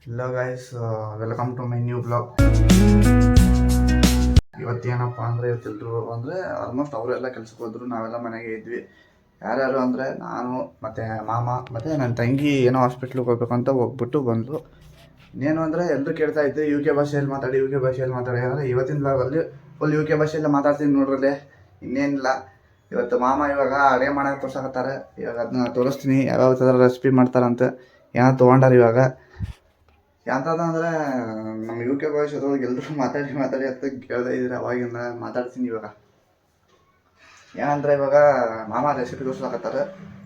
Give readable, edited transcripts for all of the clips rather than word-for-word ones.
Hello guys, welcome to my new blog. ಇವತ್ತೇನಪ್ಪ ಅಂದರೆ ಇವತ್ತೆಲ್ಲರೂ ಅಂದರೆ ಆಲ್ಮೋಸ್ಟ್ ಅವರೆಲ್ಲ ಕೆಲ್ಸಕ್ಕೆ ಹೋದ್ರು, ನಾವೆಲ್ಲ ಮನೆಗೆ ಇದ್ವಿ. ಯಾರ್ಯಾರು ಅಂದರೆ ನಾನು ಮತ್ತು ಮಾಮ ಮತ್ತು ನನ್ನ ತಂಗಿ ಏನೋ ಹಾಸ್ಪಿಟ್ಲಿಗೆ ಹೋಗ್ಬೇಕಂತ ಹೋಗ್ಬಿಟ್ಟು ಬಂದು. ಇನ್ನೇನು ಅಂದರೆ ಎಲ್ಲರೂ ಕೇಳ್ತಾ ಇದ್ದೆ ಯು ಕೆ ಭಾಷೆಯಲ್ಲಿ ಮಾತಾಡಿ ಅಂದರೆ ಇವತ್ತಿನ ಬ್ಲಾಗಲ್ಲಿ ಫುಲ್ ಯು ಕೆ ಭಾಷೆಯಲ್ಲೇ ಮಾತಾಡ್ತೀನಿ ನೋಡ್ರಲ್ಲೇ. ಇನ್ನೇನಿಲ್ಲ, ಇವತ್ತು ಮಾಮ ಇವಾಗ ಅಡುಗೆ ಮಾಡೋಕೆ ತೋರ್ಸಕತ್ತಾರೆ. ಇವಾಗ ಅದನ್ನ ತೋರಿಸ್ತೀನಿ, ಯಾವ್ಯಾವ ಥರ ರೆಸಿಪಿ ಮಾಡ್ತಾರಂತೆ, ಏನೋ ತೊಗೊಂಡಾರ ಇವಾಗ. ಯಾಂತದ ಅಂದರೆ ನಮ್ಮ ಯು ಕೆ ಭಾಷೆದೊಳಗೆ ಎಲ್ಲರೂ ಮಾತಾಡಿ ಅಂತ ಕೇಳ್ತಾ ಇದ್ದೀರ. ಅವಾಗಿಂದ ಮಾತಾಡ್ತೀನಿ. ಇವಾಗ ಏನಂದರೆ ಇವಾಗ ಮಾಮ ರೆಸಿಪಿ ತೋರಿಸ್ಲಾಕತ್ತಾರೆ.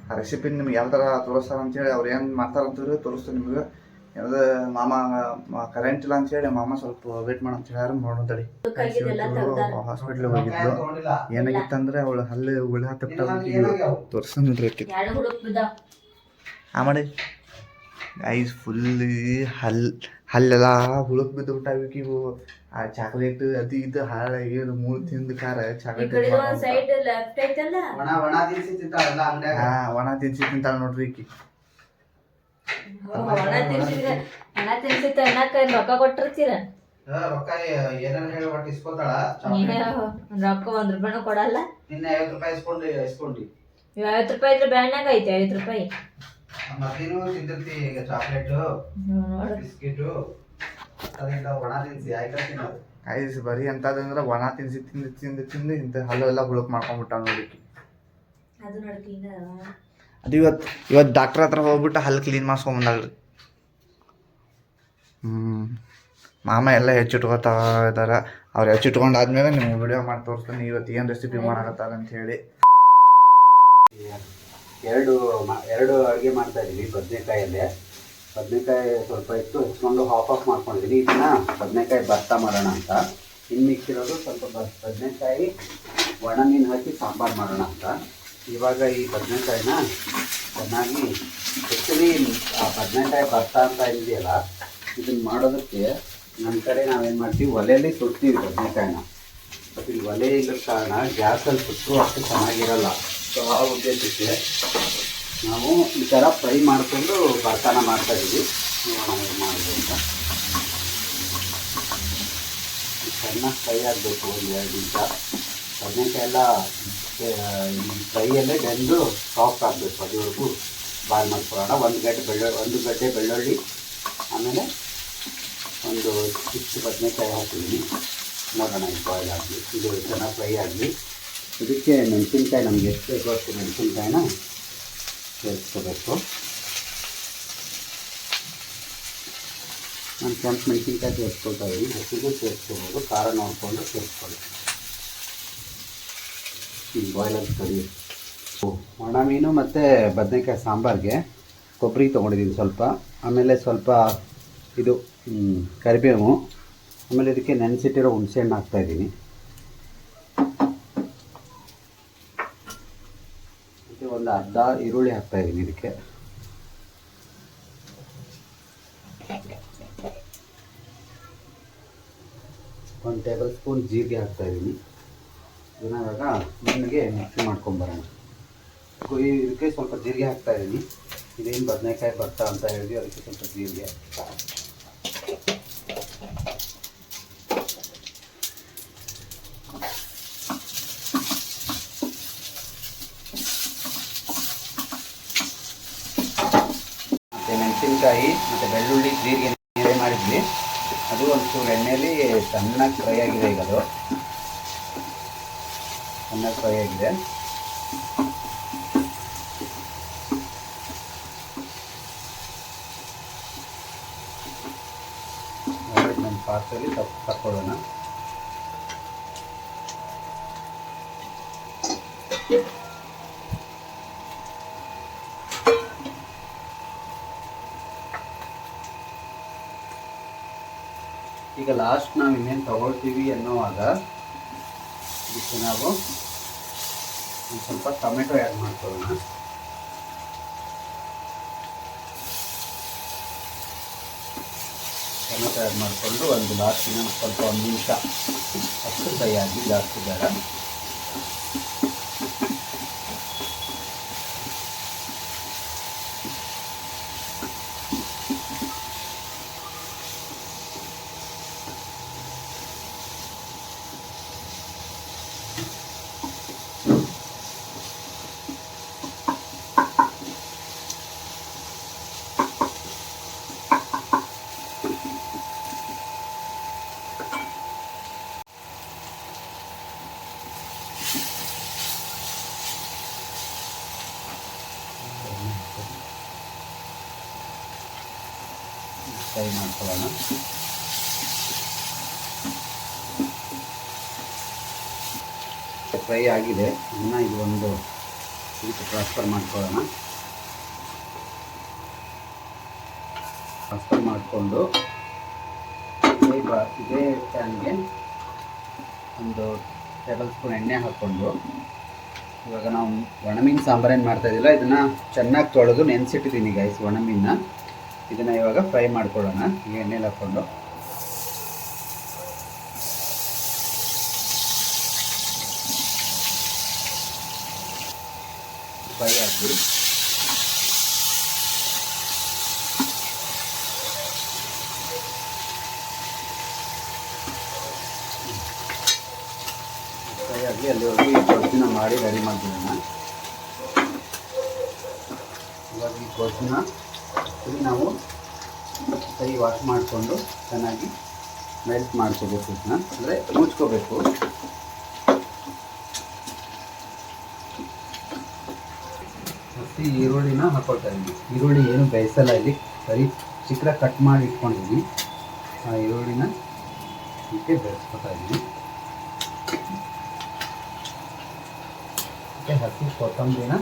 ಆ ರೆಸಿಪಿ ನಿಮ್ಗೆ ಯಾವ ಥರ ತೋರಿಸ್ತಾರೆ ಅಂತೇಳಿ ಅವ್ರು ಏನು ಮಾಡ್ತಾರಂತೇಳಿ ತೋರಿಸ್ತೀನಿ ನಿಮ್ಗೆ. ಯಾವ್ದು ಮಾಮ ಕರೆಂಟ್ ಇಲ್ಲ ಅಂತೇಳಿ ಮಾಮ ಸ್ವಲ್ಪ ವೇಟ್ ಮಾಡಂತ ಹೇಳಿ ನೋಡೋದಡಿ. ಹಾಸ್ಪಿಟ್ಲಿಗೆ ಹೋಗಿದ್ಲು. ಏನಾಗಿತ್ತಂದರೆ ಅವಳು ಹಲ್ಲು ಹುಳ ತೋರಿಸ್ತೀನಿ ಆ ಮಾಡಿ ಐಸ್ ಫುಲ್ ಹಲ್ಲೆಲ್ಲ ಹುಳಕ್ ಬಿದ್ದು ಬಿಟ್ಟಾವಿಕಿವು. ಆ ಚಾಕ್ಲೇಟ್ ಅದು ಇದು ಹಾಳಾಗಿ ಮೂರು ತಿಂದು ಖಾರ ಚಾಕ್ಲೇಟ್ ಒಣ ತಿನ್ಸಿ ತಿಂತಾಳ ನೋಡ್ರಿ ಈಕಿ. ರೊಕ್ಕ ಕೊಟ್ಟಿರ್ತೀರ, ರೊಕ್ಕ ಏನಾರ ಹೇಳಿ ಒಟ್ಟು ಇಸ್ಕೊತಾಳ. ರೊಕ್ಕ 1 ರೂಪಾಯಿನೂ ಕೊಡಲ್ಲ. ನಿನ್ನೆ 50 ರೂಪಾಯಿ ಇಸ್ಕೊಂಡಿ 50 ರೂಪಾಯಿ ಇದ್ರೆ ಬ್ಯಾನ್ಯಾಗ ಐತೆ 50 ರೂಪಾಯಿ. ಮತ್ತೇನು ತಿಂದಿರ್ತಿ ಈಗ ಚಾಕ್ಲೇಟ್ ಬಿಸ್ಕಿಟು ಅದರಿಂದ ಒಣ ತಿನ್ಸಿ ಆಯ್ತಾ ತಿನ್ನೋದು. ಐಸ್ ಬರೀ ಅಂತದಂದ್ರೆ ಒಣ ತಿನ್ಸಿ ತಿಂದು ಇಂಥ ಹಲ್ಲು ಎಲ್ಲ ಹುಳುಕ್ ಮಾಡ್ಕೊಂಡ್ಬಿಟ್ಟ ನೋಡಿಕಿ. ಅದು ಇವತ್ತು ಡಾಕ್ಟ್ರ್ ಹತ್ರ ಹೋಗ್ಬಿಟ್ಟು ಹಲ್ಲು ಕ್ಲೀನ್ ಮಾಡಿಸ್ಕೊಂಬಂದಲ್ರಿ. ಮಾಮ ಎಲ್ಲ ಹೆಚ್ಚಿಟ್ಕೋತಾ ಇದ್ದಾರೆ. ಅವ್ರು ಹೆಚ್ಚಿಟ್ಕೊಂಡಾದ್ಮೇಲೆ ನಿಮ್ಗೆ ವಿಡಿಯೋ ಮಾಡಿ ತೋರಿಸ್ತೀನಿ ಇವತ್ತು ಏನು ರೆಸಿಪಿ ಮಾಡಕತ್ತಾರೆ ಅಂತ ಹೇಳಿ. ಎರಡು ಅಡುಗೆ ಮಾಡ್ತಾ ಇದ್ದೀವಿ. ಬದನೆಕಾಯಲ್ಲಿ ಬದನೆಕಾಯಿ ಸ್ವಲ್ಪ ಇತ್ತು, ಹೆಚ್ಕೊಂಡು ಹಾಫ್ ಮಾಡ್ಕೊಂಡಿದ್ದೀನಿ. ಇದನ್ನ ಬದನೆಕಾಯಿ ಭರ್ತಾ ಮಾಡೋಣ ಅಂತ. ಇನ್ನು ಮಿಕ್ಕಿರೋದು ಸ್ವಲ್ಪ ಬದನೆಕಾಯಿ ಒಣ ಮೀನು ಹಾಕಿ ಸಾಂಬಾರು ಮಾಡೋಣ ಅಂತ. ಇವಾಗ ಈ ಬದನೆಕಾಯಿನ ಚೆನ್ನಾಗಿ ಆ್ಯಕ್ಚುಲಿ ಆ ಬದನೆಕಾಯಿ ಭರ್ತಾ ಅಂತ ಇದೆಯಲ್ಲ, ಇದನ್ನು ಮಾಡೋದಕ್ಕೆ ನಮ್ಮ ಕಡೆ ನಾವೇನು ಮಾಡ್ತೀವಿ, ಒಲೆಯಲ್ಲಿ ಸುಡ್ತೀವಿ ಬದನೆಕಾಯಿನ. ಬಟ್ ಇಲ್ಲಿ ಒಲೆ ಇಲ್ಲದ ಕಾರಣ ಗ್ಯಾಸಲ್ಲಿ ಸುಟ್ಟು ಅಷ್ಟು ಚೆನ್ನಾಗಿರಲ್ಲ. ಸೊ ಆ ಉದ್ದೇಶಕ್ಕೆ ನಾವು ಈ ಥರ ಫ್ರೈ ಮಾಡಿಕೊಂಡು ಭರ್ತಾನ ಮಾಡ್ತಾಯಿದ್ದೀವಿ. ಮಾಡೋದು ಅಂತ ಚೆನ್ನಾಗಿ ಫ್ರೈ ಆಗಬೇಕು. 1-2 ನಿಮಿಷ ಬದನೆಕಾಯಿ ಎಲ್ಲ ಫ್ರೈಯಲ್ಲೇ ಬೆಂದು ಸಾಫ್ಟ್ ಆಗಬೇಕು. ಅದುವರೆಗೂ ಬಾಯ್ಲ್ ಮಾಡ್ಕೊಳ್ಳೋಣ. ಒಂದು ಗಡ್ಡೆ ಬೆಳ್ಳುಳ್ಳಿ, ಆಮೇಲೆ ಒಂದು ಇಷ್ಟು ಬದನೆಕಾಯಿ ಹಾಕಿದ್ದೀನಿ. ನೋಡೋಣ ಇದು ಬಾಯ್ಲ್ ಆಗಲಿ, ಇದು ಚೆನ್ನಾಗಿ ಫ್ರೈ ಆಗಲಿ. ಇದಕ್ಕೆ ಮೆಣಸಿನ್ಕಾಯಿ ನಮ್ಗೆ ಎಷ್ಟು ಬೇಕೋ ಅಷ್ಟು ಮೆಣಸಿನ್ಕಾಯಿನ ಸೇರಿಸ್ಕೋಬೇಕು. ನಾನು ಕೆಂಪು ಮೆಣಸಿನ್ಕಾಯಿ ಸೇರಿಸ್ಕೊಳ್ತಾ ಇದ್ದೀನಿ. ಹಸಿಗೂ ಸೇರಿಸ್ಕೋಬೋದು, ಖಾರ ನೋಡಿಕೊಂಡು ಸೇರಿಸ್ಕೊಳ್ಳಿ. ಬಾಯ್ಲಲ್ಲಿ ಕಡಿ ಒಣ ಮೀನು ಮತ್ತು ಬದನೆಕಾಯಿ ಸಾಂಬಾರಿಗೆ ಕೊಬ್ಬರಿ ತೊಗೊಂಡಿದ್ದೀನಿ ಸ್ವಲ್ಪ, ಆಮೇಲೆ ಸ್ವಲ್ಪ ಇದು ಕರಿಬೇವು, ಆಮೇಲೆ ಇದಕ್ಕೆ ನೆನೆಸಿಟ್ಟಿರೋ ಹುಣಸೆಹಣ್ಣು ಹಾಕ್ತಾಯಿದ್ದೀನಿ. ಮತ್ತು ಒಂದು ಅರ್ಧ ಈರುಳ್ಳಿ ಹಾಕ್ತಾಯಿದ್ದೀನಿ. ಇದಕ್ಕೆ ಒಂದು ಟೇಬಲ್ ಸ್ಪೂನ್ ಜೀರಿಗೆ ಹಾಕ್ತಾಯಿದ್ದೀನಿ. ಇದನ್ನ ಇವಾಗ ಮೀನಿಗೆ ಮಿಕ್ಸಿ ಮಾಡ್ಕೊಂಬರೋಣ. ಇದಕ್ಕೆ ಸ್ವಲ್ಪ ಜೀರಿಗೆ ಹಾಕ್ತಾಯಿದ್ದೀನಿ. ಇದೇನು ಬದನೆಕಾಯಿ ಭರ್ತಾ ಅಂತ ಹೇಳಿದ್ವಿ, ಅದಕ್ಕೆ ಸ್ವಲ್ಪ ಜೀರಿಗೆ. ಮತ್ತು ಮೆಣಸಿನ್ಕಾಯಿ ಮತ್ತು ಬೆಳ್ಳುಳ್ಳಿ ಜೀರಿಗೆ ಫ್ರೈ ಮಾಡಿದ್ವಿ, ಅದು ಒಂಚೂರು ಎಣ್ಣೆಯಲ್ಲಿ ಚೆನ್ನಾಗಿ ಫ್ರೈ ಆಗಿದೆ. ಈಗ ಅದು ಚೆನ್ನಾಗಿ ಫ್ರೈ ಆಗಿದೆ. ನಮ್ಮ ಪಾತ್ರೆಯಲ್ಲಿ ತಕ್ಕೊಳ್ಳೋಣ. ಈಗ ಲಾಸ್ಟ್ ನಾವು ಇನ್ನೇನು ತಗೊಳ್ತೀವಿ ಅನ್ನೋವಾಗ ಇದಕ್ಕೆ ನಾವು ಒಂದು ಸ್ವಲ್ಪ ಟೊಮೆಟೊ ಆ್ಯಡ್ ಮಾಡ್ಕೊಳ್ಳೋಣ. ಟೊಮೆಟೊ ಆ್ಯಡ್ ಮಾಡಿಕೊಂಡು ಒಂದು ಲಾಸ್ಟ್ ಇನ್ನೊಂದು ಸ್ವಲ್ಪ 1 ನಿಮಿಷ ಅಷ್ಟು ಫ್ರೈ ಆಗಿ, ಜಾಸ್ತಿ ಬೇಡ. ಫ್ರೈ ಮಾಡ್ಕೊಳ್ಳೋಣ. ಫ್ರೈ ಆಗಿದೆ, ಇದನ್ನು ಇದು ಒಂದು ಇದಕ್ಕೆ ಟ್ರಾನ್ಸ್ಫರ್ ಮಾಡ್ಕೊಳ್ಳೋಣ. ಟ್ರಾನ್ಸ್ಫರ್ ಮಾಡಿಕೊಂಡು ಇದೇ ಪ್ಯಾನ್ಗೆ ಒಂದು ಟೇಬಲ್ ಸ್ಪೂನ್ ಎಣ್ಣೆ ಹಾಕ್ಕೊಂಡು, ಇವಾಗ ನಾವು ಒಣಮೀನು ಸಾಂಬಾರೇನು ಮಾಡ್ತಾಯಿದ್ದಿಲ್ಲ, ಇದನ್ನು ಚೆನ್ನಾಗಿ ತೊಳೆದು ನೆನೆಸಿಟ್ಟಿದ್ದೀನಿ ಗೈಸ್ ಒಣಮೀನ. ಇದನ್ನು ಇವಾಗ ಫ್ರೈ ಮಾಡ್ಕೊಳ್ಳೋಣ ಈ ಎಣ್ಣೆಲಿ ಹಾಕ್ಕೊಂಡು. ಫ್ರೈ ಹಾಕಿ ಫ್ರೈ ಆಗಲಿ, ಅಲ್ಲಿವರೆಗೂ ಈ ಗೊಜ್ಜನ್ನ ಮಾಡಿ ರೆಡಿ ಮಾಡಿಬಿಡೋಣ. ಇವಾಗ ಈ ಗೊಜ್ಜನ್ನ ನಾವು ಕೈ ವಾಶ್ ಮಾಡಿಕೊಂಡು ಚೆನ್ನಾಗಿ ಮೆಲ್ಟ್ ಮಾಡ್ಕೋಬೇಕು. ಇದನ್ನ ಅಂದರೆ ಮುಚ್ಕೋಬೇಕು. ಮತ್ತು ಈರುಳ್ಳಿನ ಹಾಕ್ಕೊಳ್ತಾ ಇದ್ದೀನಿ. ಈರುಳ್ಳಿ ಏನು ಬೇಯಿಸಲ್ಲ, ಇಲ್ಲಿ ಬರೀ ಚಿಕ್ಕದಾಗಿ ಕಟ್ ಮಾಡಿ ಇಟ್ಕೊಂಡಿದ್ದೀನಿ. ಆ ಈರುಳ್ಳಿನ ಇದಕ್ಕೆ ಬೇಯಿಸ್ಕೊತಾ ಇದ್ದೀನಿ. ಮತ್ತು ಹಸಿ ಕೊತ್ತಂಬರಿನ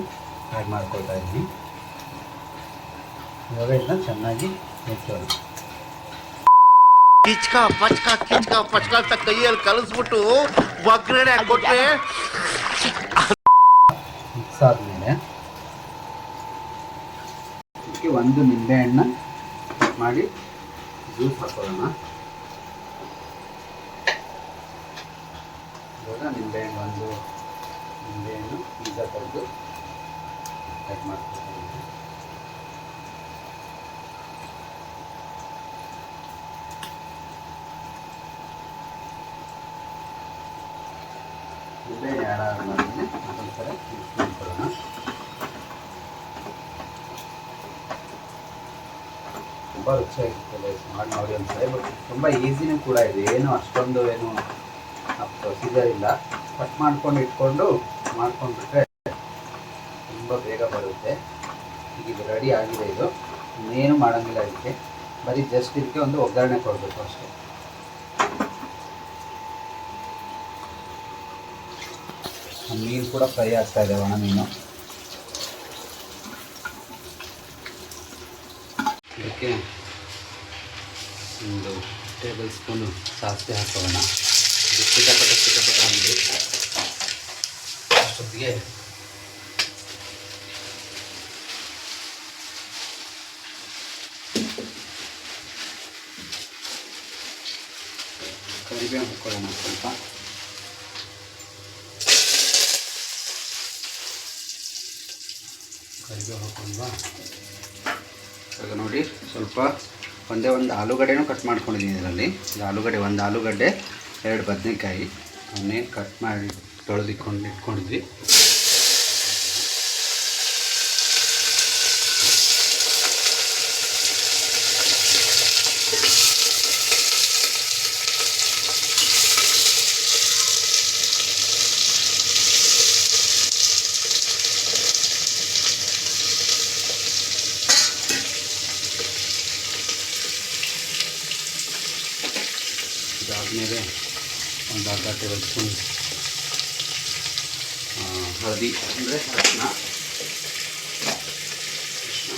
ಆ್ಯಡ್ ಮಾಡ್ಕೊಳ್ತಾ ಇದ್ದೀನಿ. ಇವಾಗ ಇದನ್ನ ಚೆನ್ನಾಗಿ ಮಿಕ್ಸೋಣ. ಕಿಚ್ಕ ಪಚ್ಕ ಅಂತ ಕೈಯಲ್ಲಿ ಕಲಿಸ್ಬಿಟ್ಟು ಒಗ್ಗರಣೆ ಹಾಕ್ಬಿಟ್ರೆ ಮಿಕ್ಸ್ ಆದಮೇಲೆ ಇದಕ್ಕೆ ಒಂದು ನಿಂಬೆಹಣ್ಣ ಮಾಡಿ ಜ್ಯೂಸ್ ಹಾಕೊಳ್ಳೋಣ. ಇವಾಗ ಒಂದು ನಿಂಬೆಹಣ್ಣು ಬೀಜ ತೆಗೆದು ಕಟ್ ಮಾಡ್ಕೊಳ್ತೀನಿ. ನಿಂಬೆಹಣ್ಣು ಆ್ಯಡ್ ಆದಮೇಲೆ ಅದೊಂಥರ ಮಿಕ್ಸ್ ಮಾಡ್ಕೊಳ್ಳೋಣ. ತುಂಬ ರುಚಿಯಾಗಿರ್ತದೆ, ಮಾಡಿ ನೋಡಿ ಅಂತಾರೆ. ಬಟ್ ತುಂಬ ಈಸಿನೂ ಕೂಡ ಇದೆ, ಏನು ಅಷ್ಟೊಂದು ಏನು ಪ್ರೊಸೀಜರ್ ಇಲ್ಲ. ಕಟ್ ಮಾಡ್ಕೊಂಡು ಇಟ್ಕೊಂಡು ಮಾಡ್ಕೊಂಡ್ಬಿಟ್ರೆ ತುಂಬ ಬೇಗ ಬರುತ್ತೆ. ಈಗ ಇದು ರೆಡಿ ಆಗಿದೆ. ಇದು ಇನ್ನೇನು ಮಾಡೋಂಗಿಲ್ಲ, ಇದಕ್ಕೆ ಬರೀ ಜಸ್ಟ್ ಇದಕ್ಕೆ ಒಂದು ಒಗ್ಗರಣೆ ಕೊಡಬೇಕು ಅಷ್ಟೇ. ಮೀನು ಕೂಡ ಫ್ರೈ ಆಗ್ತಾ ಇದೆ, ಒಣ ಮೀನು. ಇದಕ್ಕೆ ಒಂದು ಟೇಬಲ್ ಸ್ಪೂನು ಸಾಸಿವೆ ಹಾಕೋಣ. ಇದು ಚಿಟಪಟ ಅಂದು ಅಷ್ಟೊತ್ತಿಗೆ ಕರಿಬೇವು ಹಾಕೊಳ್ಳೋಣ ಸ್ವಲ್ಪ. ಕರಿಬೇವು ಹಾಕೊಂಡ್ವಾ. ಇವಾಗ ನೋಡಿ ಸ್ವಲ್ಪ ಒಂದೇ ಒಂದು ಆಲೂಗಡ್ಡೆನೂ ಕಟ್ ಮಾಡ್ಕೊಂಡಿದ್ದೀನಿ ಇದರಲ್ಲಿ. ಇದು ಆಲೂಗಡ್ಡೆ, ಒಂದು ಆಲೂಗಡ್ಡೆ, 2 ಬದನೆಕಾಯಿ ಅವನ್ನೇನು ಕಟ್ ಮಾಡಿ ಇಟ್ಕೊಂಡಿದ್ವಿ. ಇದಾದಮೇಲೆ ಒಂದು ಅರ್ಧ ಟೇಬಲ್ ಸ್ಪೂನ್ ಹಳದಿ ಅಂದರೆ ಅರಿಶಿನ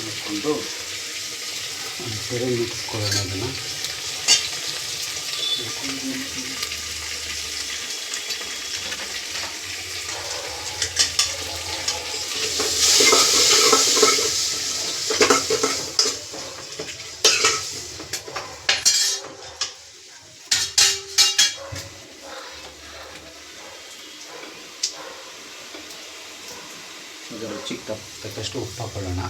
ಹಾಕ್ಕೊಂಡು ಒಂದು ಸೇರಿ ಮಿಕ್ಸ್ ಕೊಡೋಣ. ಅದನ್ನು ರುಚಿಗೆ ತಕ್ಕಷ್ಟು ಉಪ್ಪು ಹಾಕೊಳ್ಳೋಣ.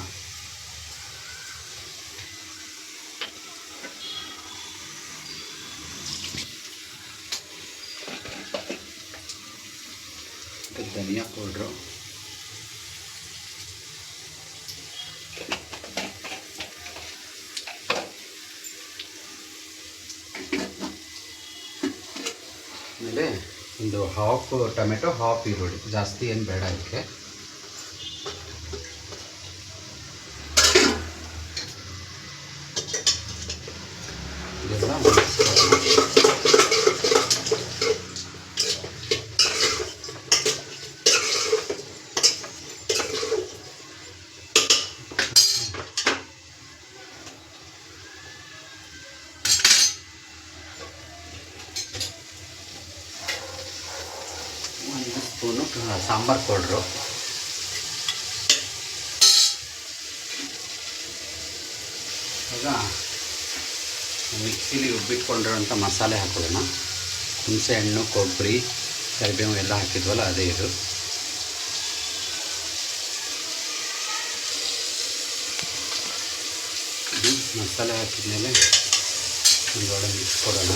ಧನಿಯಾ ಪೌಡ್ರು, ಆಮೇಲೆ ಒಂದು ಹಾಫ್ ಟೊಮೆಟೊ, ಹಾಫ್ ಈರುಳ್ಳಿ, ಜಾಸ್ತಿ ಏನು ಬೇಡ ಇದಕ್ಕೆ. ಇದೆಲ್ಲ ಮಿಕ್ಸ್ ಒಂದು ಸ್ಪೂನು ಸಾಂಬಾರು ಪೌಡ್ರು, ಈಗ ಮಿಕ್ಸಿಲಿ ರುಬ್ಬಿಟ್ಕೊಂಡಿರೋಂಥ ಮಸಾಲೆ ಹಾಕೊಳ್ಳೋಣ. ಹುಣಸೆ ಹಣ್ಣು, ಕೊಬ್ಬರಿ, ಕರಿಬೇವು ಎಲ್ಲ ಹಾಕಿದ್ವಲ್ಲ ಅದೇ ಇದು. ಮಸಾಲೆ ಹಾಕಿದ್ಮೇಲೆ ಒಂದು ಒಳ್ಳೆ ಮಿಕ್ಸ್ ಕೊಡೋಣ.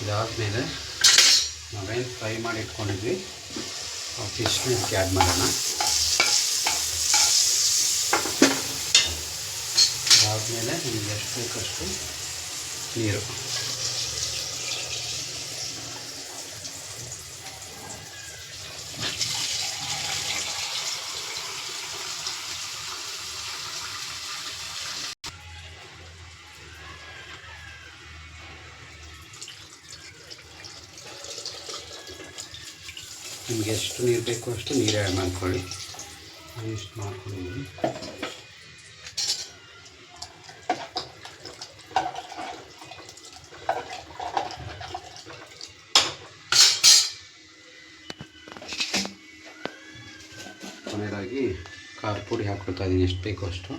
ಇದಾದಮೇಲೆ ನಾವೇನು ಫ್ರೈ ಮಾಡಿ ಇಟ್ಕೊಂಡಿದ್ವಿ ಆ ಫಿಶ್ನ ಇದಕ್ಕೆ ಆ್ಯಡ್ ಮಾಡೋಣ. ಅದಾದಮೇಲೆ ನಿಮಗೆ ಎಷ್ಟು ಬೇಕಷ್ಟು ನೀರು. ನಿಮಗೆ ಎಷ್ಟು ನೀರು ಬೇಕು ಅಷ್ಟು ನೀರು ಆ್ಯಡ್ ಮಾಡ್ಕೊಳ್ಳಿ. ನಾನು ಇಷ್ಟು ಮಾಡ್ಕೊಂಡಿದ್ದೀನಿ. ಕೊನೆಯದಾಗಿ ಖಾರ ಪುಡಿ ಹಾಕ್ಕೊಳ್ತಾ ಇದ್ದೀನಿ ಎಷ್ಟು ಬೇಕು ಅಷ್ಟು.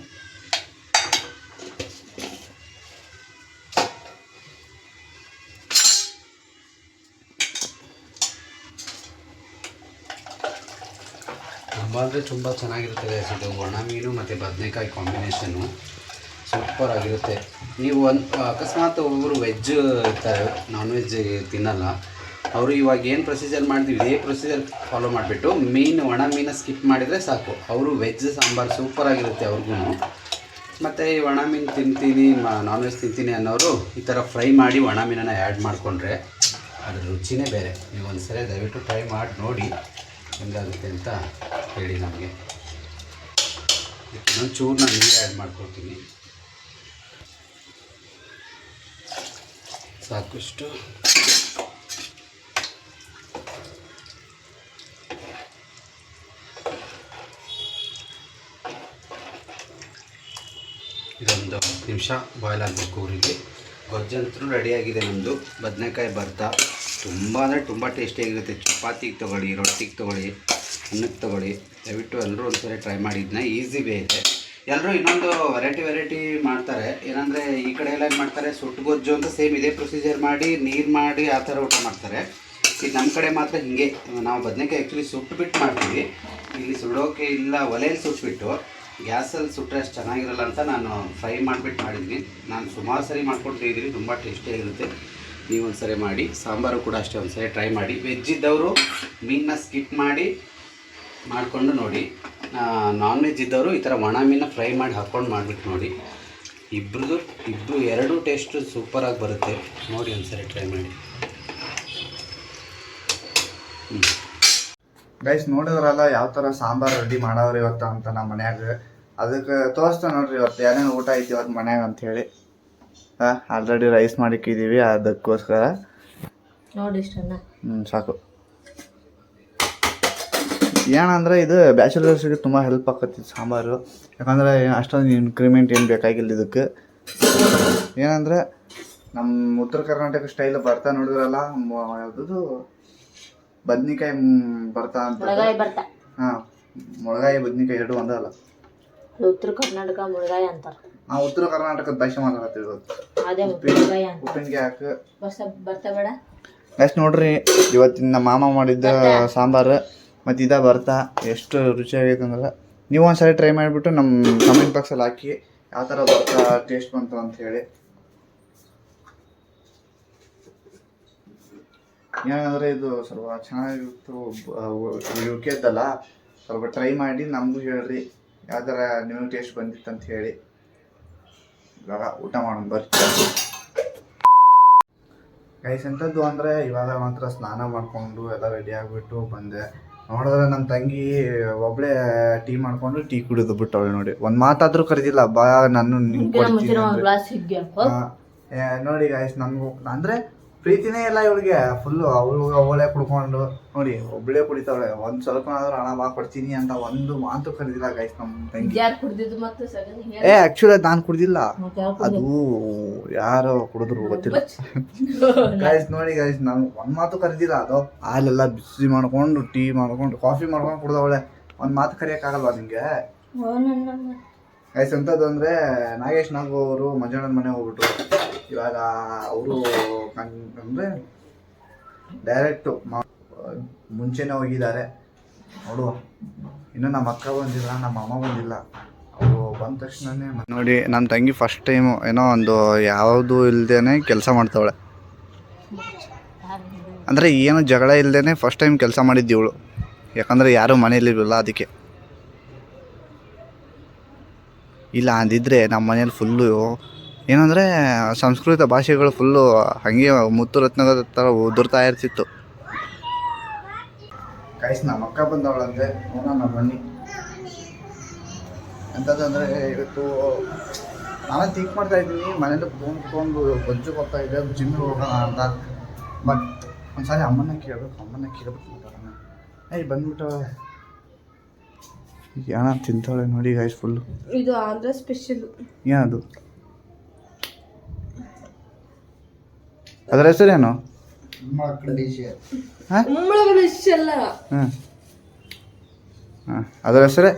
ತುಂಬ ಅಂದರೆ ತುಂಬ ಚೆನ್ನಾಗಿರುತ್ತೆ ಇದು ಒಣ ಮೀನು ಮತ್ತು ಬದನೆಕಾಯಿ ಕಾಂಬಿನೇಷನ್ನು ಸೂಪರ್ ಆಗಿರುತ್ತೆ. ನೀವು ಅಕಸ್ಮಾತ್ ಒಬ್ಬರು ವೆಜ್ ಇರ್ತಾರೆ, ನಾನ್ ವೆಜ್ ತಿನ್ನಲ್ಲ, ಅವರು ಇವಾಗ ಏನು ಪ್ರೊಸೀಜರ್ ಮಾಡ್ತೀವಿ ಇದೇ ಪ್ರೊಸೀಜರ್ ಫಾಲೋ ಮಾಡಿಬಿಟ್ಟು ಒಣ ಮೀನು ಸ್ಕಿಪ್ ಮಾಡಿದರೆ ಸಾಕು. ಅವರು ವೆಜ್ ಸಾಂಬಾರು ಸೂಪರಾಗಿರುತ್ತೆ ಅವ್ರಿಗೂ. ಮತ್ತು ಈ ಒಣ ಮೀನು ತಿಂತೀನಿ, ನಾನ್ ವೆಜ್ ತಿಂತೀನಿ ಅನ್ನೋರು ಈ ಥರ ಫ್ರೈ ಮಾಡಿ ಒಣ ಮೀನನ್ನು ಆ್ಯಡ್ ಮಾಡಿಕೊಂಡ್ರೆ ಅದ್ರ ರುಚಿನೇ ಬೇರೆ. ನೀವು ಒಂದು ಸರಿ ದಯವಿಟ್ಟು ಟ್ರೈ ಮಾಡಿ ನೋಡಿ ಹೆಂಗಾಗುತ್ತೆ ಅಂತ ಹೇಳಿ ನಮಗೆ. ಇನ್ನೊಂದು ಚೂರು ನಾನು ನೀರು ಆ್ಯಡ್ ಮಾಡ್ಕೊಳ್ತೀನಿ ಸಾಕಷ್ಟು. ಇದೊಂದು 10 ನಿಮಿಷ ಬಾಯ್ಲ್ ಆಗಬೇಕು. ಊರಿಗೆ ಗೊಜ್ಜಂತೂ ರೆಡಿಯಾಗಿದೆ ನಮ್ಮದು. ಬದನೆಕಾಯಿ ಭರ್ತಾ ತುಂಬ ಅಂದರೆ ತುಂಬ ಟೇಸ್ಟಿಯಾಗಿರುತ್ತೆ. ಚಪಾತಿಗೆ ತೊಗೊಳ್ಳಿ, ರೊಟ್ಟಿಗೆ ತೊಗೊಳ್ಳಿ, ಅನ್ನಕ್ಕೆ ತೊಗೊಳ್ಳಿ, ದಯವಿಟ್ಟು ಎಲ್ಲರೂ ಒಂದ್ಸರಿ ಟ್ರೈ ಮಾಡಿದ್ನ. ಈಸಿ ವೇ ಇದೆ. ಎಲ್ಲರೂ ಇನ್ನೊಂದು ವೆರೈಟಿ ಮಾಡ್ತಾರೆ. ಏನಂದರೆ ಈ ಕಡೆ ಎಲ್ಲ ಏನು ಮಾಡ್ತಾರೆ, ಸುಟ್ಟು ಗೊಜ್ಜು ಅಂತ ಸೇಮ್ ಇದೇ ಪ್ರೊಸೀಜರ್ ಮಾಡಿ ನೀರು ಮಾಡಿ ಆ ಥರ ಊಟ ಮಾಡ್ತಾರೆ. ಇದು ನಮ್ಮ ಕಡೆ ಮಾತ್ರ ಹೀಗೆ ನಾವು ಬದನೆಕಾಯಿ ಆ್ಯಕ್ಚುಲಿ ಸುಟ್ಟುಬಿಟ್ಟು ಮಾಡ್ತೀವಿ. ಇಲ್ಲಿ ಸುಡೋಕೆ ಇಲ್ಲ, ಒಲೆಯಲ್ಲಿ ಸುಟ್ಬಿಟ್ಟು ಗ್ಯಾಸಲ್ಲಿ ಸುಟ್ಟರೆ ಅಷ್ಟು ಚೆನ್ನಾಗಿರಲ್ಲ ಅಂತ ನಾನು ಫ್ರೈ ಮಾಡಿಬಿಟ್ಟು ಮಾಡಿದ್ದೀನಿ. ನಾನು ಸುಮಾರು ಸರಿ ಮಾಡ್ಕೊಳ್ತಿದ್ದೀನಿ, ತುಂಬ ಟೇಸ್ಟಿಯಾಗಿರುತ್ತೆ. ನೀವು ಒಂದು ಸರಿ ಮಾಡಿ. ಸಾಂಬಾರು ಕೂಡ ಅಷ್ಟೇ ಒಂದು ಸರಿ ಟ್ರೈ ಮಾಡಿ. ವೆಜ್ ಇದ್ದವರು ಮೀನನ್ನ ಸ್ಕಿಪ್ ಮಾಡಿ ಮಾಡಿಕೊಂಡು ನೋಡಿ. ನಾನ್ ವೆಜ್ ಇದ್ದವರು ಈ ಥರ ಒಣ ಮೀನ ಫ್ರೈ ಮಾಡಿ ಹಾಕ್ಕೊಂಡು ಮಾಡಿಬಿಟ್ಟು ನೋಡಿ. ಇಬ್ಬರು ಎರಡೂ ಟೇಸ್ಟು ಸೂಪರಾಗಿ ಬರುತ್ತೆ. ನೋಡಿ ಒಂದು ಸರಿ ಟ್ರೈ ಮಾಡಿ. ಗೈಸ್ ನೋಡಿದ್ರಲ್ಲ ಯಾವ ಥರ ಸಾಂಬಾರು ರೆಡಿ ಮಾಡವ್ರಿ ಇವತ್ತು ಅಂತ ನಮ್ಮ ಮನ್ಯಾಗ. ಅದಕ್ಕೆ ತೋರಿಸ್ತಾ ನೋಡ್ರಿ ಇವತ್ತು ಏನೇನು ಊಟ ಐತಿ ಇವತ್ತು ಮನ್ಯಾಗ ಅಂಥೇಳಿ. ಆಲ್ರೆಡಿ ರೈಸ್ ಮಾಡಿಕ್ಕಿದ್ದೀವಿ, ಅದಕ್ಕೋಸ್ಕರ ನೋಡಿ ಇಷ್ಟನ್ನ. ಸಾಕು. ಏನಂದರೆ ಇದು ಬ್ಯಾಚುಲರ್ಸ್ಗೆ ತುಂಬ ಹೆಲ್ಪ್ ಆಕತಿ ಸಾಂಬಾರು. ಯಾಕಂದರೆ ಅಷ್ಟೊಂದು ಇನ್ಕ್ರಿಮೆಂಟ್ ಏನು ಬೇಕಾಗಿಲ್ಲ ಇದಕ್ಕೆ. ಏನಂದರೆ ನಮ್ಮ ಉತ್ತರ ಕರ್ನಾಟಕ ಸ್ಟೈಲ್ ಬರ್ತಾ ನೋಡಿದ್ರಲ್ಲ, ಯಾವುದದು ಬದ್ನಿಕಾಯಿ ಬರ್ತಾ ಅಂತ. ಹಾಂ, ಮುಳಗಾಯಿ ಬದ್ನಿಕಾಯಿ ಎರಡು ಒಂದಲ್ಲ. ಉತ್ತರ ಕರ್ನಾಟಕ ಮುಳಗಾಯಿ ಅಂತಾರೆ. ಉತ್ತರ ಕರ್ನಾಟಕದ ಭಾಷೆ ಮಾತಾಡ್ತೀವಿ. ಅದೇ ಉಪ್ಪಿನಕಾಯಿ ಹಾಕಿ ಬರ್ತಾ ಬೇಡ. ಅಷ್ಟು ನೋಡ್ರಿ ಇವತ್ತಿನ ನಮ್ಮ ಮಾಮ ಮಾಡಿದ್ದ ಸಾಂಬಾರು ಮತ್ತು ಇದ ಬರ್ತಾ ಎಷ್ಟು ರುಚಿಯಾಗೈತೆ ಅಂದ್ರೆ ನೀವು ಒಂದು ಸರಿ ಟ್ರೈ ಮಾಡಿಬಿಟ್ಟು ನಮ್ಮ ಕಮೆಂಟ್ ಬಾಕ್ಸಲ್ಲಿ ಹಾಕಿ ಯಾವ ಥರ ಬರ್ತಾ ಟೇಸ್ಟ್ ಬಂತು ಅಂತ ಹೇಳಿ. ಏನಂದರೆ ಇದು ಸ್ವಲ್ಪ ಚೆನ್ನಾಗಿತ್ತು, ಯುಕೆದ್ದಲ್ಲ. ಸ್ವಲ್ಪ ಟ್ರೈ ಮಾಡಿ ನಮಗೂ ಹೇಳ್ರಿ ಯಾವ ಥರ ನಿಮಗೆ ಟೇಸ್ಟ್ ಬಂದಿತ್ತು ಅಂತ ಹೇಳಿ. ಇವಾಗ ಊಟ ಮಾಡೋಣ ಬರ್ರಿ ಗೈಸ್. ಎಂಥದ್ದು ಅಂದರೆ ಇವಾಗ ಮಾತ್ರ ಸ್ನಾನ ಮಾಡಿಕೊಂಡು ಎಲ್ಲ ರೆಡಿ ಆಗಿಬಿಟ್ಟು ಬಂದೆ. ನೋಡಿದ್ರೆ ನಮ್ಮ ತಂಗಿ ಒಬ್ಳೆ ಟೀ ಮಾಡ್ಕೊಂಡು ಟೀ ಕುಡಿದು ಬಿಟ್ಟವಳೆ ನೋಡಿ. ಒಂದು ಮಾತಾದ್ರೂ ಕರೆದಿಲ್ಲ, ಬಾ ನಾನು ನಿಂಗೆ ಕೊಡ್ತೀನಿ ಅಂದ್ರೆ. ಗ್ಲಾಸ್ ಹಿಗ್ಗೆ ನೋಡಿ ಗಾಯ್ಸ್, ನಮಗೂ ಅಂದರೆ ಪ್ರೀತಿನೇ ಇಲ್ಲ ಇವಳಿಗೆ. ಫುಲ್ಲು ಅವಳೇ ಕುಡ್ಕೊಂಡು ನೋಡಿ ಒಬ್ಳೇ ಕುಡಿತಾವಳೆ. ಒಂದು ಸ್ವಲ್ಪನಾದ್ರೂ ಹಣ ಬಾ ಕೊಡ್ತೀನಿ ಅಂತ ಒಂದು ಮಾತು ಕರೆದಿಲ್ಲ ಗಾಯ್ಸ್ ನಮ್ಮ ತಂಗಿ. ಯಾರು ಕುಡ್ದಿದ್ದು ಮತ್ತೆ ಆ್ಯಕ್ಚುಲಿ ಅದು ನಾನು ಕುಡ್ದಿಲ್ಲ, ಅದು ಯಾರೋ ಕುಡಿದ್ರು ಗೊತ್ತಿಲ್ಲ ಗಾಯ್ಸ್. ನೋಡಿ ಗಾಯ್ಸ್, ನಾನು ಒಂದು ಮಾತು ಕರೆದಿಲ್ಲ. ಅದು ಹಾಲೆಲ್ಲ ಬಿಸಿ ಮಾಡ್ಕೊಂಡು ಟೀ ಮಾಡ್ಕೊಂಡು ಕಾಫಿ ಮಾಡ್ಕೊಂಡು ಕುಡ್ದವಳೆ. ಒಂದು ಮಾತು ಕರೆಯೋಕ್ಕಾಗಲ್ವಾ ನಿಂಗೆ ಗಾಯ್ಸ್? ಎಂಥದ್ದು ಅಂದರೆ ನಾಗೇಶ್ ನಾಗು ಅವರು ಮಂಜಣ್ಣನ ಮನೆ ಹೋಗ್ಬಿಟ್ರು. ಇವಾಗ ಅವರು ಅಂದರೆ ಡೈರೆಕ್ಟು ಮುಂಚೆನೇ ಹೋಗಿದ್ದಾರೆ. ನೋಡುವ, ಇನ್ನೂ ನಮ್ಮ ಅಕ್ಕ ಬಂದಿಲ್ಲ, ನಮ್ಮ ಅಮ್ಮ ಬಂದಿಲ್ಲ. ಅವರು ಬಂದ ತಕ್ಷಣನೇ ನೋಡಿ ನಮ್ಮ ತಂಗಿ ಫಸ್ಟ್ ಟೈಮು ಏನೋ ಒಂದು ಯಾವುದು ಇಲ್ಲದೇ ಕೆಲಸ ಮಾಡ್ತಾವಳೆ. ಅಂದರೆ ಏನು ಜಗಳ ಇಲ್ಲದೇ ಫಸ್ಟ್ ಟೈಮ್ ಕೆಲಸ ಮಾಡಿದ್ದು ಇವಳು. ಯಾಕಂದರೆ ಯಾರೂ ಮನೇಲಿರಲಿಲ್ಲ, ಅದಕ್ಕೆ. ಇಲ್ಲ ಅಂದಿದ್ರೆ ನಮ್ಮ ಮನೇಲಿ ಫುಲ್ಲು ಏನಂದರೆ ಸಂಸ್ಕೃತ ಭಾಷೆಗಳು ಫುಲ್ಲು ಹಾಗೆ ಮುತ್ತು ರತ್ನದ ಥರ ಉದುರ್ತಾ ಇರ್ತಿತ್ತು. ಗಾಯ್ಸ್, ನಮ್ಮ ಅಕ್ಕ ಬಂದವಳಂದರೆ ನೋಡೋಣ ಬನ್ನಿ. ಎಂಥದ್ದಂದರೆ ಇವತ್ತು ನಾನು ಥಿಂಕ್ ಮಾಡ್ತಾಯಿದ್ದೀನಿ ಮನೇಲಿ ಕೂತ್ಕೊಂಡು ಬಜ್ಜು ಬರ್ತಾಯಿದ್ದೆ, ಜಿಮ್ಮಿಗೆ ಹೋಗೋಣ ಅಂತ. ಬಟ್ ಒಂದ್ಸಾರಿ ಅಮ್ಮನ ಕೇಳಬೇಕು ಮಾತಾಡೋಣ. ಬಂದ್ಬಿಟ್ಟು ಏನ ತಿಂತಾಳೆ ನೋಡಿ ಗಾಯ್ಸ್ ಫುಲ್ಲು. ಇದು ಆಂಧ್ರ ಸ್ಪೆಷಲ್. ಏನದು? ಅದರ ಹೆಸರೇನು? ಹಾಂ, ಅದರ ಹೆಸರೇ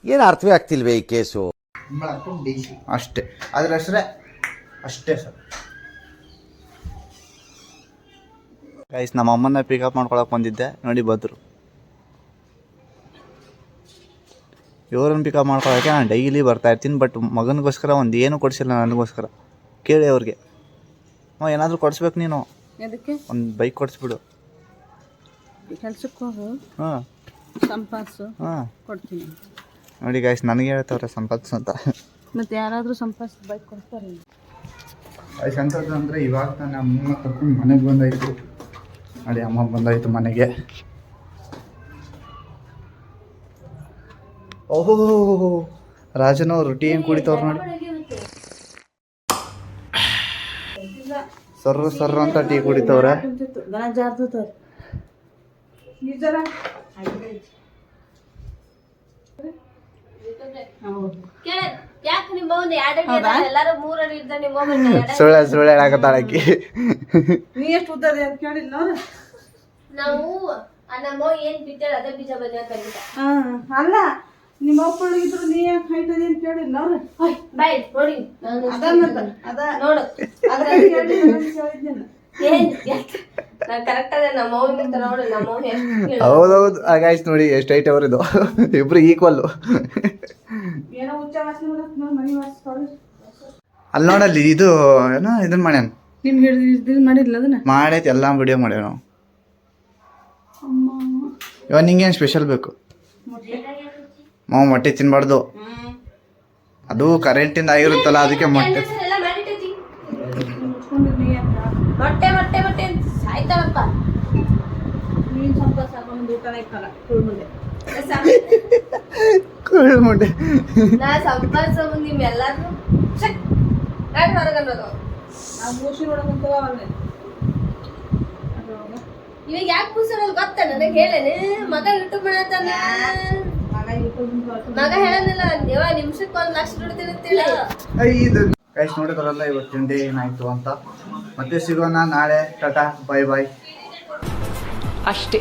ಏನು ಅರ್ಥವೇ ಆಗ್ತಿಲ್ವೇ ಈ ಕೇಸು? ಅಷ್ಟೇ, ಅದರ ಹೆಸರೇ ಅಷ್ಟೇ ಸರ್. ಗೈಸ್, ನಮ್ಮ ಅಮ್ಮನ ಪಿಕಪ್ ಮಾಡ್ಕೊಳಕ್ಕೆ ಬಂದಿದ್ದೆ ನೋಡಿ, ಬಂದರು. ಇವ್ರನ್ನ ಪಿಕಪ್ ಮಾಡ್ಕೊಳಕ್ಕೆ ನಾನು ಡೈಲಿ ಬರ್ತಾಯಿರ್ತೀನಿ. ಬಟ್ ಮಗನಿಗೋಸ್ಕರ ಒಂದು ಏನು ಕೊಡಿಸಿಲ್ಲ ನನಗೋಸ್ಕರ. ಕೇಳಿ ಅವ್ರಿಗೆ, ಏನಾದರೂ ಕೊಡಿಸ್ಬೇಕು ನೀನು, ಒಂದು ಬೈಕ್ ಕೊಡಿಸ್ಬಿಡು. ಕೆಲ್ಸಕ್ಕೆ ಹೋಗು, ಹಾಂ ಸಂಪಾದಿಸು, ಹಾಂ ಕೊಡ್ತೀನಿ. ನೋಡಿ ಗಾಯ್ಸ್, ನನಗೆ ಹೇಳ್ತವ್ರೆ ಸಂಪಾದಿಸು ಅಂತ. ಮತ್ತೆ ಯಾರಾದರೂ ಸಂಪಾದಿಸಿ ಬೈಕ್ ಕೊಡ್ತಾರೆ. ಗಾಯ್ಸ್, ಅಂತದ್ದು ಅಂದರೆ ಇವಾಗ ನಾನು ಅಮ್ಮನ ಕರ್ಕೊಂಡು ಮನೆಗೆ ಬಂದಾಯಿತು ನೋಡಿ. ಅಮ್ಮ ಬಂದಾಯಿತು ಮನೆಗೆ. ಓಹೋ, ರಾಜನವರು ಟೀ ಏನು ಕುಡಿತವ್ರು ನೋಡಿ. ಸರ್ರ ಅಂತ ಟೀ ಕುಡಿತವ್ರೆ. ಸುಳ್ಳು ಹೇಳಕತ್ತಾಳಕಿ. ನೀ ಎಷ್ಟು ಉದ್ದದೆ ಅಂತ ಕೇಳಿಲ್ಲ ನಾವು ನಮ್ಮ ಏನ್ ಬಿತ್ತೇಳ ಅದೇ ಬೀಜ ಬಜ ಅಲ್ಲ ನಿಮ್ಮ ಅಪ್ಪಳು ಇದ್ರು ನೀ ಯಾಕೆ ಹೈಟದಿ ಅಂತ ಕೇಳಿಲ್ಲ ಅವ್ರು. ಬಾಯ್ ನೋಡಿ ಅದ ಮತ್ತ ಅದ ನೋಡು ಕರೆಕ್ಟ್ ಅದೇ ನಮ್ಮ ಅವ್ನಿಗಿಂತ ನೋಡು ನಮ್ಮ ಅವ್ನು. ಹೌದೌದು ಗಾಯ್ಸ್, ನೋಡಿ ಎಷ್ಟು ಹೈಟ್ ಅವರಿದು, ಇಬ್ರು ಈಕ್ವಲ್ಲು. ಏನೋ ಉಚ್ಚ ವಾಸನೆ ಬರುತ್ತೆ ನೋಡಿ, ಮನೆ ವಾಸ. ಅಲ್ಲಿ ನೋಡಲ್ಲಿ ಇದು ಏನೋ ಇದನ್ನ ಮಾಡ್ಯಾನ. ನಿಮ್ಗೆ ಹಿಡಿದು ಮಾಡಿಲ್ಲ ಅದನ್ನ ಮಾಡೈತಿ, ಎಲ್ಲ ವಿಡಿಯೋ ಮಾಡ್ಯಾವ ನಾವು. ಇವಾಗ ನಿಂಗೇನು ಸ್ಪೆಷಲ್ ಬೇಕು? ಮೊಟ್ಟೆ ತಿನ್ಬಾರ್ದು, ಅದು ಕರೆಂಟಿಂದ ಆಗಿರುತ್ತಲ್ಲ, ಅದಕ್ಕೆ ಮೊಟ್ಟೆ. ಮೊಟ್ಟೆ ಮೊಟ್ಟೆ ಮೊಟ್ಟೆ ಸಾಯ್ತಾಳಪ್ಪ. ನೀನು ಸ್ವಲ್ಪ ಸಾಕೊಂಡು ಊಟನೇ ಇಕ್ಕಲ್ಲ ಕುಳ್ಮುಂಡೆ. ಮೊಟ್ಟೆ ನಾ ಸಂಪಾದಿಸೋ ಮುಂದೆ ನಿಮ್ಮೆಲ್ಲರೂ ಹೊರಗನ್ನೋದು. ಆ ಮೂಸಿ ನೋಡೋದಂತವ ಅವನ್ನೇ ಇವಾಗ ಯಾಕೆ ಕೂಸೋದು ಗೊತ್ತ ನನಗೆ ಹೇಳೇನೆ. ಮಗ ಯೂಟ್ಯೂಬ್ ಮಾಡತ್ತಾನ, ಮಗ ಹೇಳನಿಲ್ಲ ಯಾವ ನಿಮಿಷಕ್ಕೆ 1 ಲಕ್ಷ ದುಡ್ತೀನಿ ಅಂತೇಳಿ. ಇದು ಗೈಸ್ ನೋಡಿದ್ರಲ್ಲ ಇವತ್ತಿನ ಡೇ ಏನಾಯ್ತು ಅಂತ. ಮತ್ತೆ ಸಿಗೋಣ ನಾಳೆ. ಟಾಟಾ, ಬಾಯ್ ಬಾಯ್. ಅಷ್ಟೇ.